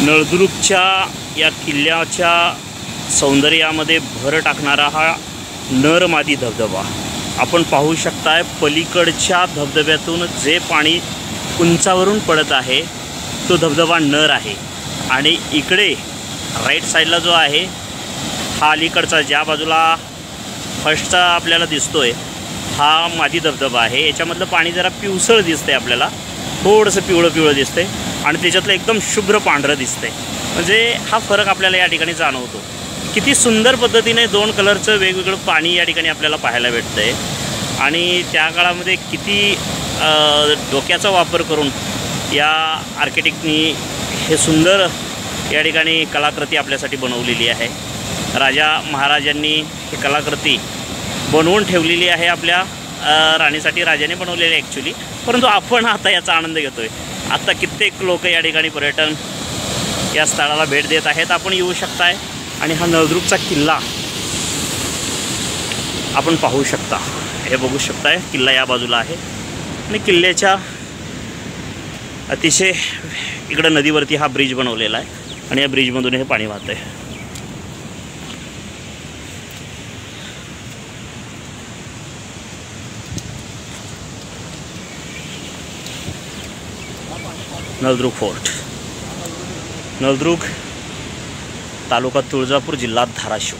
नळदुर्गच्या या किल्ल्याच्या सौंदर्यामध्ये भर टाकणारा हा नरमादी धबधबा आपण पाहू शकताय। पलीकडच्या धबधब्यातून जे पाणी उंचावरून पडत आहे तो धबधबा नर आहे आणि इकडे राईट साईडला जो आहे हा अलीकडचा ज्या बाजूला फर्स्टचा आपल्याला दिसतोय हा मादी धबधबा आहे। याच्यामधलं पाणी जरा पिवसळ दिसतंय, आपल्याला थोडंसं पिवळं पिवळं दिसतंय आणि त्याच्यातलं एकदम शुभ्र पांढरं दिसतंय। म्हणजे हा फरक आपल्याला या ठिकाणी जाणवतो। किती सुंदर पद्धतीने दोन कलरचं वेगवेगळं पाणी या ठिकाणी आपल्याला पाहायला भेटतंय आणि त्या काळामध्ये किती डोक्याचा वापर करून या आर्किटेक्टनी हे सुंदर या ठिकाणी कलाकृती आपल्यासाठी बनवलेली आहे। राजा महाराजांनी ही कलाकृती बनवून ठेवलेली आहे आपल्या राणीसाठी, राजाने बनवलेली आहे ॲक्च्युली, परंतु आपण आता याचा आनंद घेतोय। आता कित्येक लोक या ठिकाणी पर्यटन या स्थळाला भेट देत आहेत, आपण येऊ शकताय आणि हा नळदुर्गचा किल्ला आपण पाहू शकता। हे बघू शकताय किल्ला या बाजूला आहे आणि किल्ल्याच्या अतिशय इकडं नदीवरती हा ब्रिज बनवलेला आहे आणि या ब्रिजमधून हे पाणी वाहतंय। नळदुर्ग फोर्ट, नळदुर्ग तालुका तुळजापूर, जिल्हा धाराशिव।